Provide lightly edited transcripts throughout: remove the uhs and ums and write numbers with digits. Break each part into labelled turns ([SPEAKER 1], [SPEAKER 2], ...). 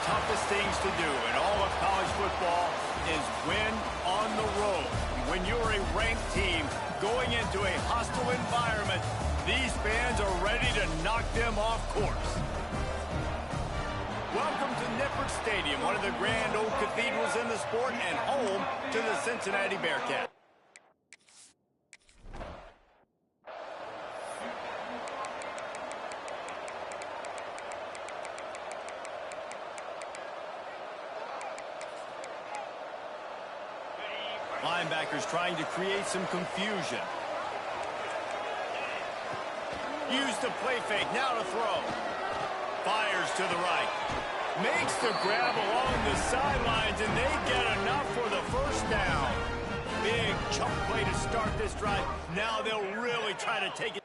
[SPEAKER 1] toughest things to do in all of college football is win on the road. When you're a ranked team going into a hostile environment, these fans are ready to knock them off course. Welcome to Nippert Stadium, one of the grand old cathedrals in the sport and home to the Cincinnati Bearcats. Linebackers trying to create some confusion. Use the play fake, now to throw. Fires to the right. Makes the grab along the sidelines, and they get enough for the first down. Big chunk play to start this drive. Now they'll really try to take it.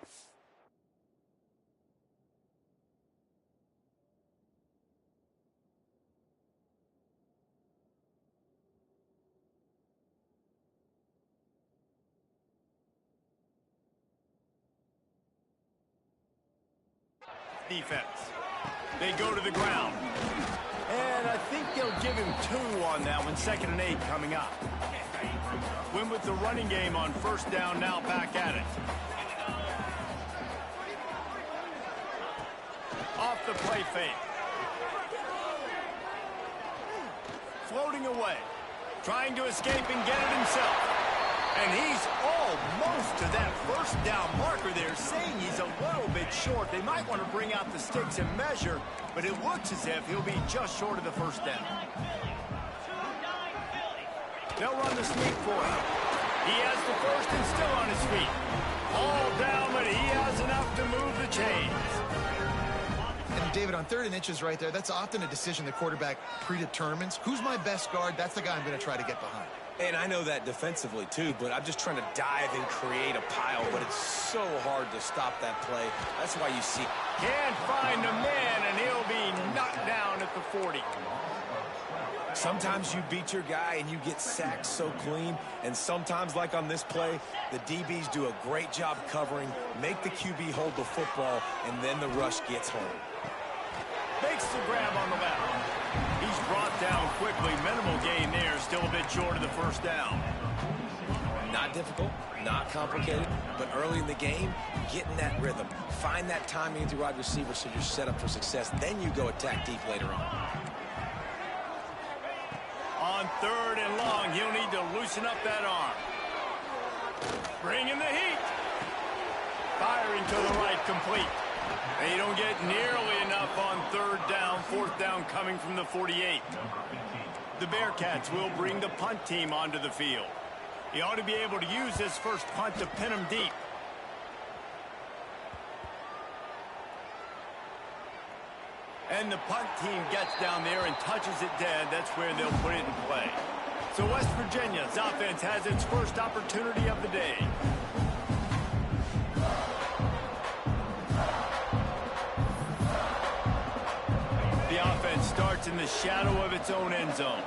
[SPEAKER 1] Defense. They go to the ground. And I think they'll give him 2 on that one. 2nd and 8 coming up. Win with the running game on first down, now back at it. Off the play fake. Floating away. Trying to escape and get it himself. And he's almost to that first down marker there, saying he's a little bit short. They might want to bring out the sticks and measure, but it looks as if he'll be just short of the first down. They'll run the sneak for him. He has the first and still on his feet. All down, but he has enough to move the chains.
[SPEAKER 2] And David, on 3rd and inches right there, that's often a decision the quarterback predetermines. Who's my best guard? That's the guy I'm going to try to get behind.
[SPEAKER 3] And I know that defensively, too, but I'm just trying to dive and create a pile, but it's so hard to stop that play. That's why you see.
[SPEAKER 1] Can't find a man, and he'll be knocked down at the 40.
[SPEAKER 3] Sometimes you beat your guy and you get sacked so clean, and sometimes, like on this play, the DBs do a great job covering, make the QB hold the football, and then the rush gets home.
[SPEAKER 1] Makes the grab on the left. He's brought down quickly. Minimal gain there. Still a bit short of the first down.
[SPEAKER 3] Not difficult, not complicated, but early in the game, get in that rhythm. Find that timing with your wide receiver so you're set up for success. Then you go attack deep later on.
[SPEAKER 1] On 3rd and long, he'll need to loosen up that arm. Bringing the heat. Firing to the right, complete. They don't get nearly enough on 3rd down. 4th down coming from the 48. The Bearcats will bring the punt team onto the field. He ought to be able to use this first punt to pin him deep. And the punt team gets down there and touches it dead. That's where they'll put it in play. So West Virginia's offense has its first opportunity of the day. The offense starts in the shadow of its own end zone.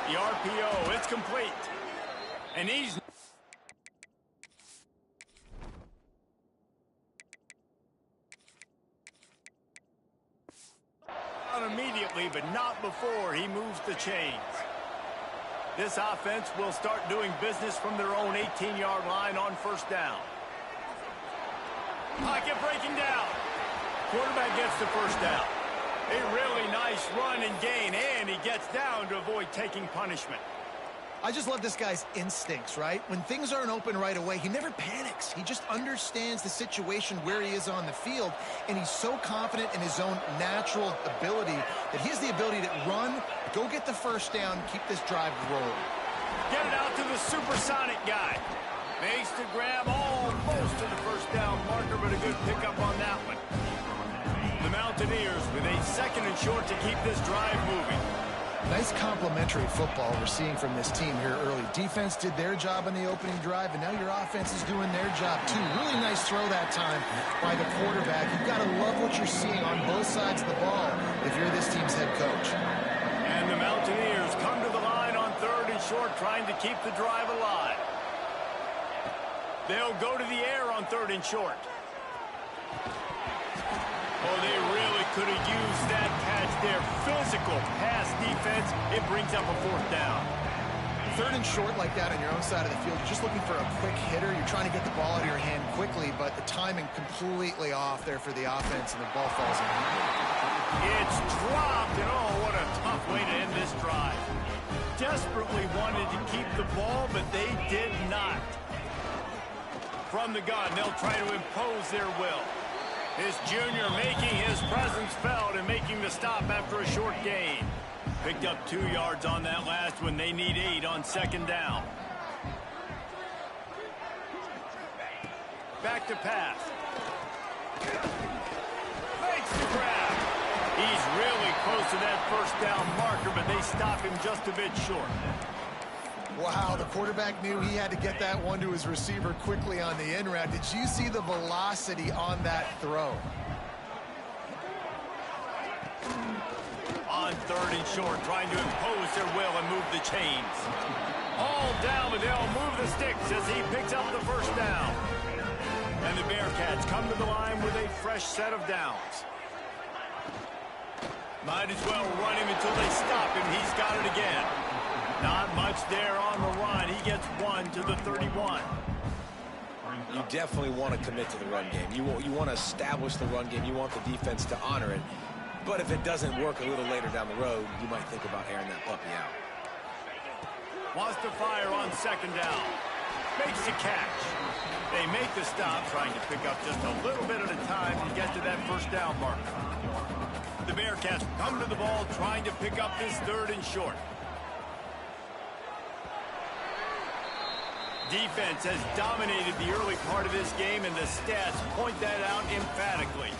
[SPEAKER 1] The RPO, it's complete. And he's out immediately, but not before he moves the chains. This offense will start doing business from their own 18-yard line on first down. Pocket breaking down. Quarterback gets the first down. A really nice run and gain, and he gets down to avoid taking punishment.
[SPEAKER 2] I just love this guy's instincts, right? When things aren't open right away, he never panics. He just understands the situation where he is on the field, and he's so confident in his own natural ability that he has the ability to run, go get the first down, keep this drive rolling.
[SPEAKER 1] Get it out to the supersonic guy. Makes the grab almost to the first down marker, but a good pickup on that one. The Mountaineers with a 2nd and short to keep this drive moving.
[SPEAKER 2] Nice complementary football we're seeing from this team here early. Defense did their job on the opening drive, and now your offense is doing their job too. Really nice throw that time by the quarterback. You've got to love what you're seeing on both sides of the ball if you're this team's head coach.
[SPEAKER 1] And the Mountaineers come to the line on 3rd and short, trying to keep the drive alive. They'll go to the air on 3rd and short. Oh, they really could have used that catch there. Physical pass defense. It brings up a 4th down.
[SPEAKER 2] 3rd and short like that on your own side of the field. You're just looking for a quick hitter. You're trying to get the ball out of your hand quickly, but the timing completely off there for the offense, and the ball falls in.
[SPEAKER 1] It's dropped, and oh, what a tough way to end this drive. Desperately wanted to keep the ball, but they did not. From the gun, they'll try to impose their will. This junior making his presence felt and making the stop after a short gain. Picked up 2 yards on that last one. They need 8 on 2nd down. Back to pass. Makes the grab. He's really close to that 1st down marker, but they stop him just a bit short.
[SPEAKER 2] Wow, the quarterback knew he had to get that one to his receiver quickly on the in route. Did you see the velocity on that throw?
[SPEAKER 1] On 3rd and short, trying to impose their will and move the chains. All down, but they'll move the sticks as he picks up the 1st down. And the Bearcats come to the line with a fresh set of downs. Might as well run him until they stop him. He's got it again. Not much there on the run. He gets 1 to the 31.
[SPEAKER 3] You definitely want to commit to the run game. You want to establish the run game. You want the defense to honor it. But if it doesn't work a little later down the road, you might think about airing that puppy out.
[SPEAKER 1] Wants to fire on 2nd down. Makes the catch. They make the stop, trying to pick up just a little bit at a time to get to that 1st down marker. The Bearcats come to the ball, trying to pick up this 3rd and short. Defense has dominated the early part of this game, and the stats point that out emphatically.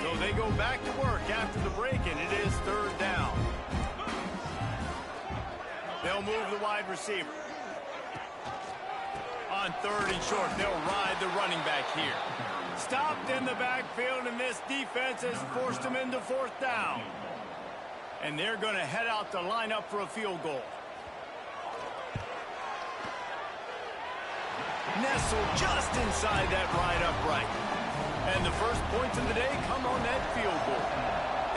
[SPEAKER 1] So they go back to work after the break, and it is 3rd down. They'll move the wide receiver. On 3rd and short, they'll ride the running back here. Stopped in the backfield, and this defense has forced them into 4th down. And they're going to head out to line up for a field goal. Nestled just inside that right upright. And the first points of the day come on that field goal.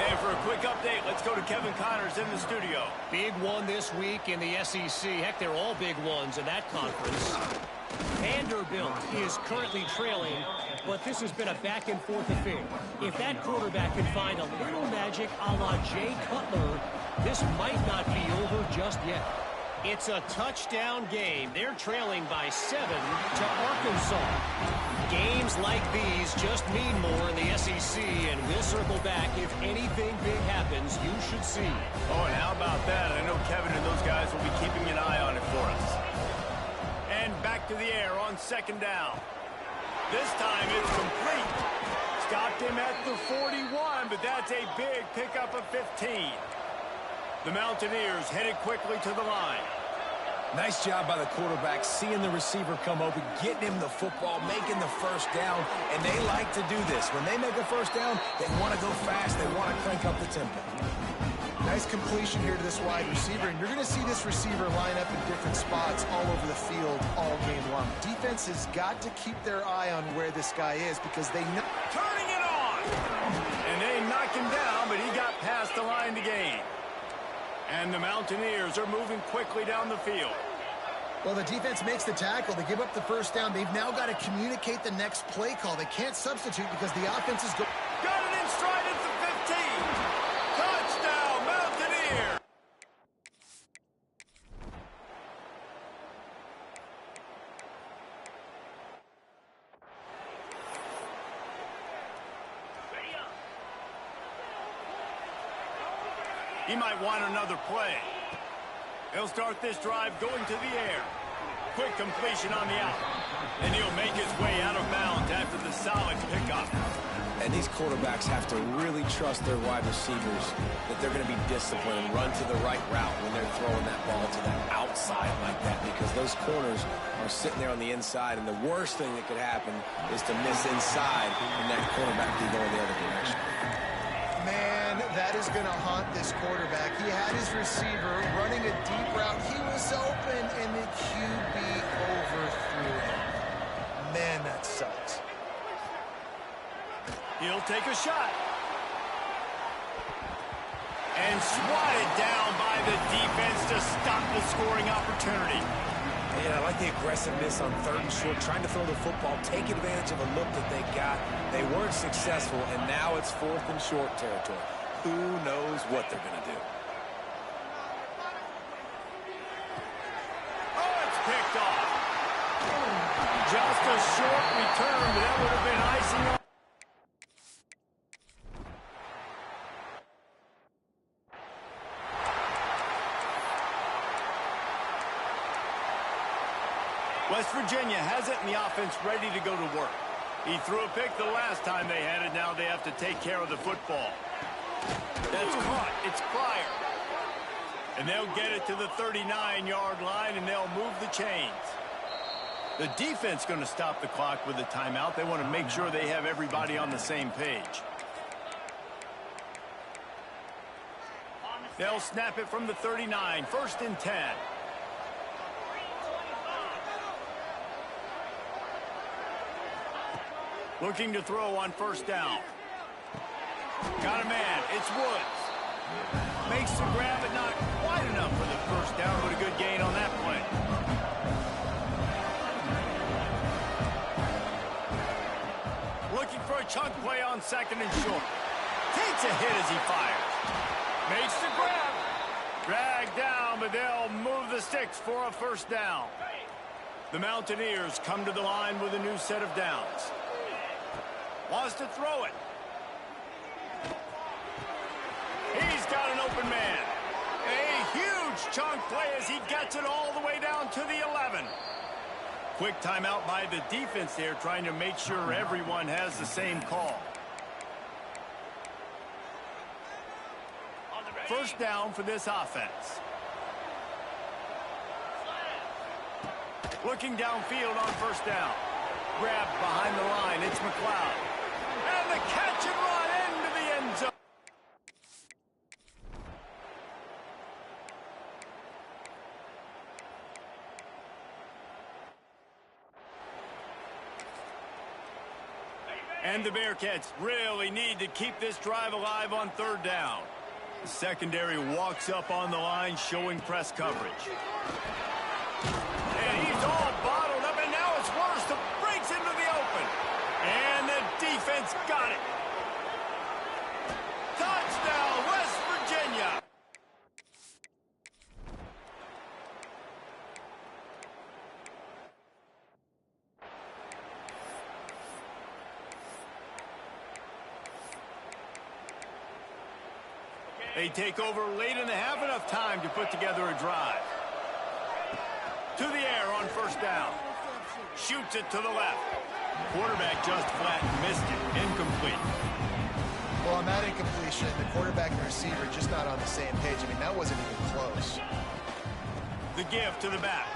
[SPEAKER 1] And for a quick update, let's go to Kevin Connors in the studio.
[SPEAKER 4] Big one this week in the SEC. Heck, they're all big ones in that conference. Vanderbilt is currently trailing, but this has been a back-and-forth affair. If that quarterback can find a little magic a la Jay Cutler, this might not be over just yet. It's a touchdown game. They're trailing by 7 to Arkansas. Games like these just mean more in the SEC, and we'll circle back. If anything big happens, you should see.
[SPEAKER 1] Oh, and how about that? I know Kevin and those guys will be keeping an eye on it for us. And back to the air on 2nd down. This time it's complete. Stopped him at the 41, but that's a big pickup of 15. The Mountaineers headed quickly to the line.
[SPEAKER 3] Nice job by the quarterback, seeing the receiver come open, getting him the football, making the 1st down, and they like to do this. When they make a 1st down, they want to go fast, they want to crank up the tempo.
[SPEAKER 2] Nice completion here to this wide receiver, and you're going to see this receiver line up in different spots all over the field all game long. Defense has got to keep their eye on where this guy is because they know.
[SPEAKER 1] Turning it on! And they knock him down, but he got past the line to gain. And the Mountaineers are moving quickly down the field.
[SPEAKER 2] Well, the defense makes the tackle. They give up the 1st down. They've now got to communicate the next play call. They can't substitute because the offense is going.
[SPEAKER 1] Got it in stride at the 15. Touchdown, Mountaineers. He might want another play. He'll start this drive going to the air. Quick completion on the out. And he'll make his way out of bounds after the solid pickup.
[SPEAKER 3] And these quarterbacks have to really trust their wide receivers that they're going to be disciplined and run to the right route when they're throwing that ball to that outside like that, because those corners are sitting there on the inside, and the worst thing that could happen is to miss inside and that quarterback be going the other direction.
[SPEAKER 2] Man, that is going to haunt this quarterback. He had his receiver running a deep route. He was open, and the QB overthrew him. Man, that sucks.
[SPEAKER 1] He'll take a shot. And swatted down by the defense to stop the scoring opportunity.
[SPEAKER 3] And I like the aggressiveness on 3rd and short, trying to throw the football, take advantage of a look that they got. They weren't successful, and now it's 4th and short territory. Who knows what they're going to do?
[SPEAKER 1] Oh, it's picked off. Just a short return, but that would have been icing on. West Virginia has it in the offense ready to go to work. He threw a pick the last time they had it. Now they have to take care of the football. That's caught. It's Pryor. And they'll get it to the 39-yard line, and they'll move the chains. The defense going to stop the clock with a timeout. They want to make sure they have everybody on the same page. They'll snap it from the 39. 1st and 10. Looking to throw on 1st down. Got a man. It's Woods. Makes the grab, but not quite enough for the 1st down, but a good gain on that play. Looking for a chunk play on 2nd and short. Takes a hit as he fires. Makes the grab. Dragged down, but they'll move the sticks for a 1st down. The Mountaineers come to the line with a new set of downs. Wants to throw it. He's got an open man. A huge chunk play as he gets it all the way down to the 11. Quick timeout by the defense there, trying to make sure everyone has the same call. 1st down for this offense. Looking downfield on 1st down. Grab behind the line. It's McLeod. And the catch and run into the end zone. And the Bearcats really need to keep this drive alive on 3rd down. The secondary walks up on the line, showing press coverage. And he's all bottled up, and now it's worse. The breaks into the open. And the defense got it. Touchdown, West Virginia. They take over late in the half, enough time to put together a drive. To the air on 1st down. Shoots it to the left. Quarterback just flat missed it. Incomplete.
[SPEAKER 2] Well, on that incompletion, the quarterback and receiver just not on the same page. I mean, that wasn't even close.
[SPEAKER 1] The give to the back.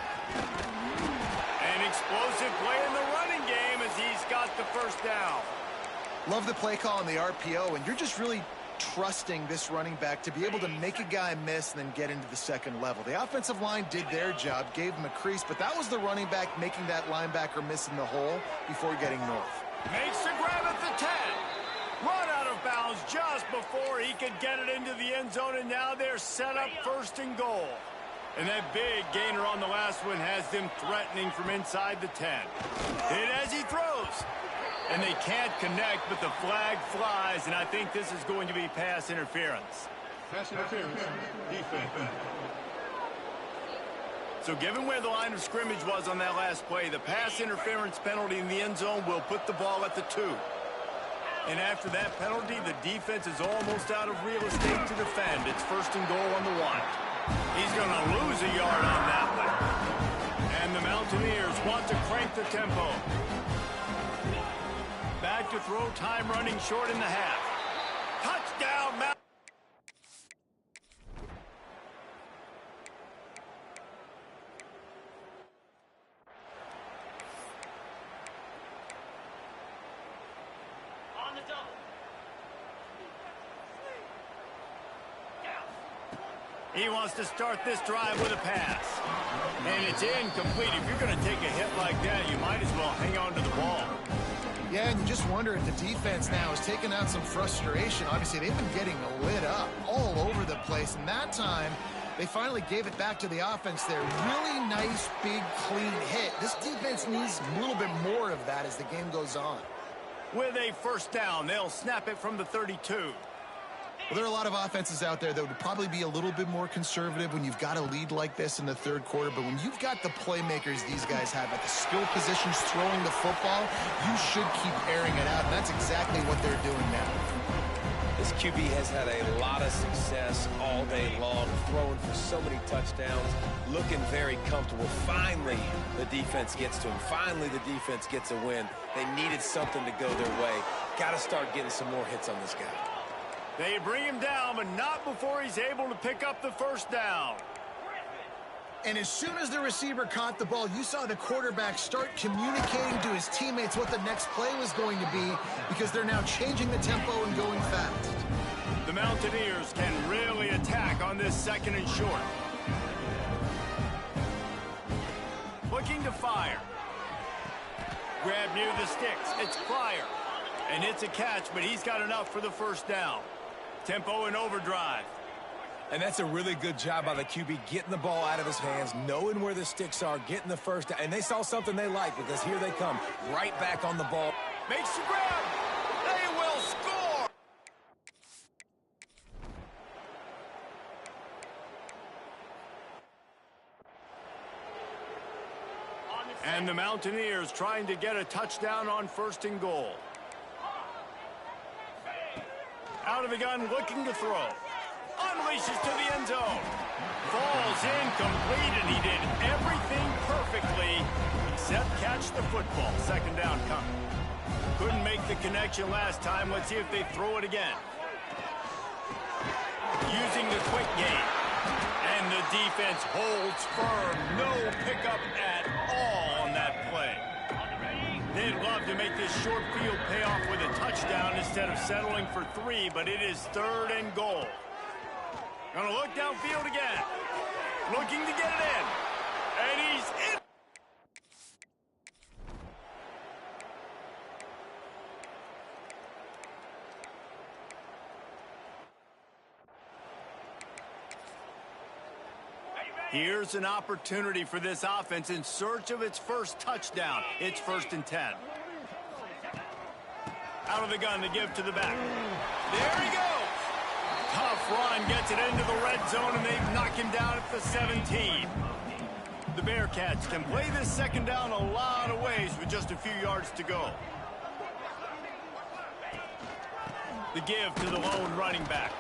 [SPEAKER 1] An explosive play in the running game as he's got the 1st down.
[SPEAKER 2] Love the play call on the RPO, and you're just really trusting this running back to be able to make a guy miss and then get into the 2nd level. The offensive line did their job, gave him a crease, but that was the running back making that linebacker miss in the hole before getting north.
[SPEAKER 1] Makes the grab at the 10. Run out of bounds just before he could get it into the end zone, and now they're set up 1st and goal. And that big gainer on the last one has them threatening from inside the 10. Hit as he throws. And they can't connect, but the flag flies, and I think this is going to be pass interference.
[SPEAKER 5] Pass interference, defense.
[SPEAKER 1] So given where the line of scrimmage was on that last play, the pass interference penalty in the end zone will put the ball at the 2. And after that penalty, the defense is almost out of real estate to defend. It's 1st and goal on the 1. He's going to lose a yard on that one. And the Mountaineers want to crank the tempo. Back to throw, time running short in the half. Touchdown, Mount. He wants to start this drive with a pass. And it's incomplete. If you're going to take a hit like that, you might as well hang on to the ball.
[SPEAKER 2] Yeah, and you just wonder if the defense now has taken out some frustration. Obviously, they've been getting lit up all over the place. And that time, they finally gave it back to the offense there. Really nice, big, clean hit. This defense needs a little bit more of that as the game goes on.
[SPEAKER 1] With a first down, they'll snap it from the 32.
[SPEAKER 2] Well, there are a lot of offenses out there that would probably be a little bit more conservative when you've got a lead like this in the third quarter. But when you've got the playmakers these guys have at the skill positions throwing the football, you should keep airing it out. And that's exactly what they're doing now.
[SPEAKER 3] This QB has had a lot of success all day long, throwing for so many touchdowns, looking very comfortable. Finally, the defense gets to him. Finally, the defense gets a win. They needed something to go their way. Got to start getting some more hits on this guy.
[SPEAKER 1] They bring him down, but not before he's able to pick up the first down.
[SPEAKER 2] And as soon as the receiver caught the ball, you saw the quarterback start communicating to his teammates what the next play was going to be because they're now changing the tempo and going fast.
[SPEAKER 1] The Mountaineers can really attack on this second and short. Looking to fire. Grab near the sticks. It's Pryor. And it's a catch, but he's got enough for the first down. Tempo and overdrive.
[SPEAKER 3] And that's a really good job by the QB, getting the ball out of his hands, knowing where the sticks are, getting the first down. And they saw something they like because here they come, right back on the ball.
[SPEAKER 1] Makes the grab. They will score. And the Mountaineers trying to get a touchdown on first and goal. Out of the gun, looking to throw. Unleashes to the end zone. Falls incomplete, and he did everything perfectly except catch the football. Second down coming. Couldn't make the connection last time. Let's see if they throw it again. Using the quick game. And the defense holds firm. No pickup at all on that play. They'd love to make this short field pay off with a touchdown instead of settling for 3, but it is third and goal. Gonna look downfield again. Looking to get it in. And he's in. Here's an opportunity for this offense in search of its first touchdown. It's first and 10. Out of the gun to give to the back. There he goes. Tough run, gets it into the red zone, and they've knocked him down at the 17. The Bearcats can play this second down a lot of ways with just a few yards to go. The give to the lone running back.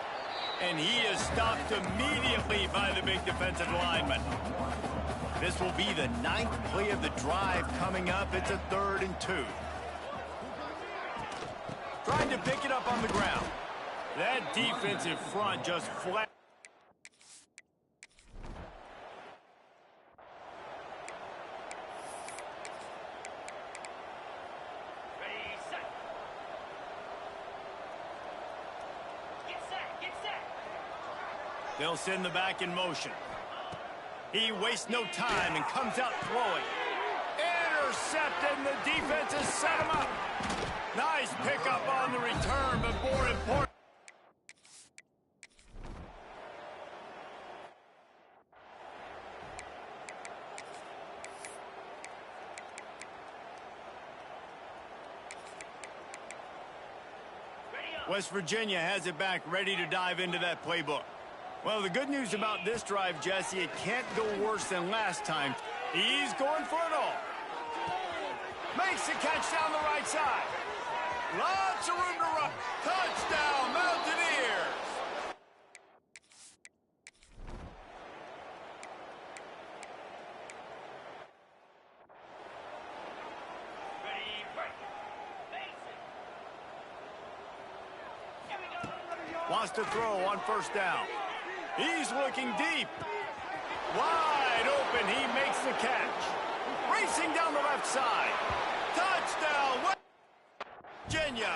[SPEAKER 1] And he is stopped immediately by the big defensive lineman. This will be the 9th play of the drive coming up. It's a 3rd and 2. Trying to pick it up on the ground. That defensive front just flat. They'll send the back in motion. He wastes no time and comes out throwing. Intercepted, and the defense has set him up. Nice pickup on the return, but more important. West Virginia has it back, ready to dive into that playbook. Well, the good news about this drive, Jesse, it can't go worse than last time. He's going for it all. Makes the catch down the right side. Lots of room to run. Touchdown, Mountaineers! Wants to throw on first down. He's looking deep. Wide open, he makes the catch. Racing down the left side. Touchdown, West Virginia.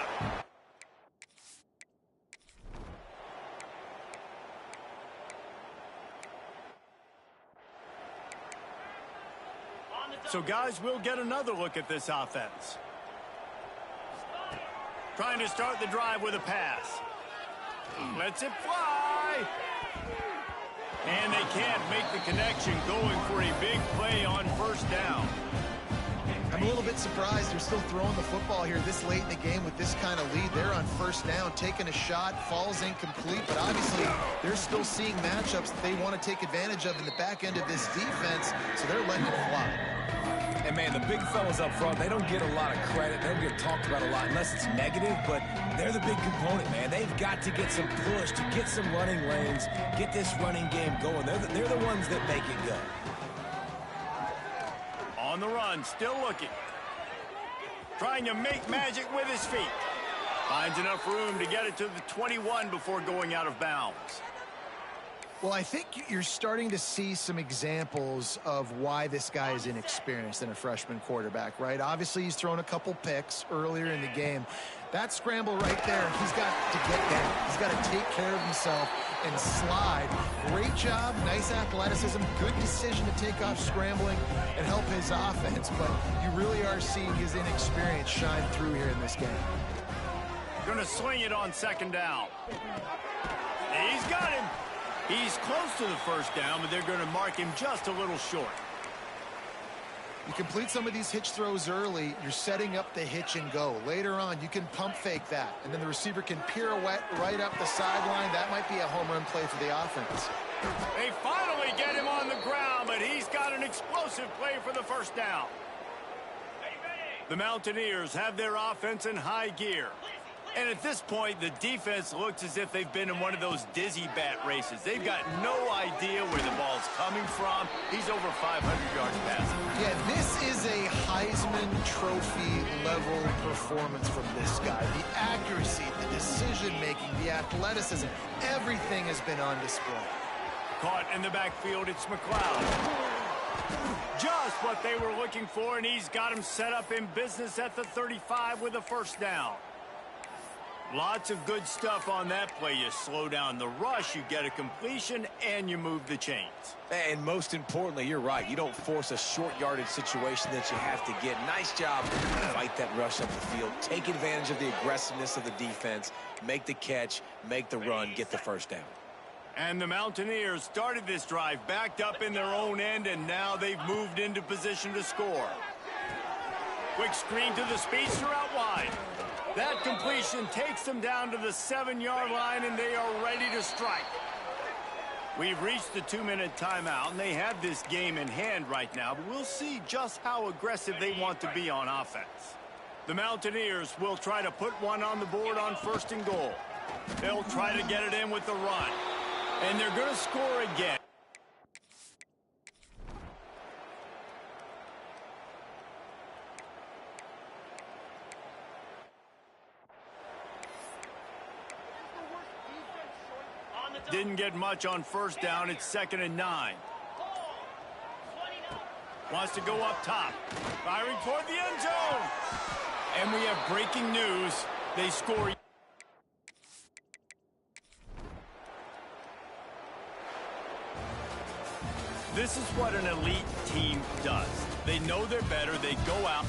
[SPEAKER 1] So, guys, we'll get another look at this offense. Trying to start the drive with a pass. Lets it fly. And they can't make the connection, going for a big play on first down.
[SPEAKER 2] I'm a little bit surprised they're still throwing the football here this late in the game with this kind of lead. They're on first down, taking a shot, falls incomplete, but obviously they're still seeing matchups that they want to take advantage of in the back end of this defense, so they're letting it fly.
[SPEAKER 3] And, man, the big fellas up front, they don't get a lot of credit. They don't get talked about a lot unless it's negative, but they're the big component, man. They've got to get some push, to get some running lanes, get this running game going. They're the ones that make it go.
[SPEAKER 1] On the run, still looking. Trying to make magic with his feet. Finds enough room to get it to the 21 before going out of bounds.
[SPEAKER 2] Well, I think you're starting to see some examples of why this guy is inexperienced in a freshman quarterback, right? Obviously, he's thrown a couple picks earlier in the game. That scramble right there, he's got to get down. He's got to take care of himself and slide. Great job, nice athleticism, good decision to take off scrambling and help his offense, but you really are seeing his inexperience shine through here in this game.
[SPEAKER 1] Going to swing it on second down. He's got him. He's close to the first down, but they're going to mark him just a little short.
[SPEAKER 2] You complete some of these hitch throws early, you're setting up the hitch and go. Later on, you can pump fake that, and then the receiver can pirouette right up the sideline. That might be a home run play for the offense.
[SPEAKER 1] They finally get him on the ground, but he's got an explosive play for the first down. The Mountaineers have their offense in high gear. And at this point, the defense looks as if they've been in one of those dizzy bat races. They've got no idea where the ball's coming from. He's over 500 yards passing.
[SPEAKER 2] Yeah, this is a Heisman Trophy level performance from this guy. The accuracy, the decision-making, the athleticism, everything has been on display.
[SPEAKER 1] Caught in the backfield, it's McLeod. Just what they were looking for, and he's got him set up in business at the 35 with a first down. Lots of good stuff on that play. You slow down the rush, you get a completion, and you move the chains.
[SPEAKER 3] And most importantly, you're right. You don't force a short yardage situation that you have to get. Nice job. Fight that rush up the field. Take advantage of the aggressiveness of the defense. Make the catch, make the run, get the first down.
[SPEAKER 1] And the Mountaineers started this drive backed up in their own end, and now they've moved into position to score. Quick screen to the speedster out wide. That completion takes them down to the 7-yard line, and they are ready to strike. We've reached the 2-minute timeout, and they have this game in hand right now, but we'll see just how aggressive they want to be on offense. The Mountaineers will try to put one on the board on first and goal. They'll try to get it in with the run, and they're going to score again. Didn't get much on first down. It's 2nd and 9. Wants to go up top. Firing toward the end zone. And we have breaking news. They score. This is what an elite team does. They know they're better. They go out.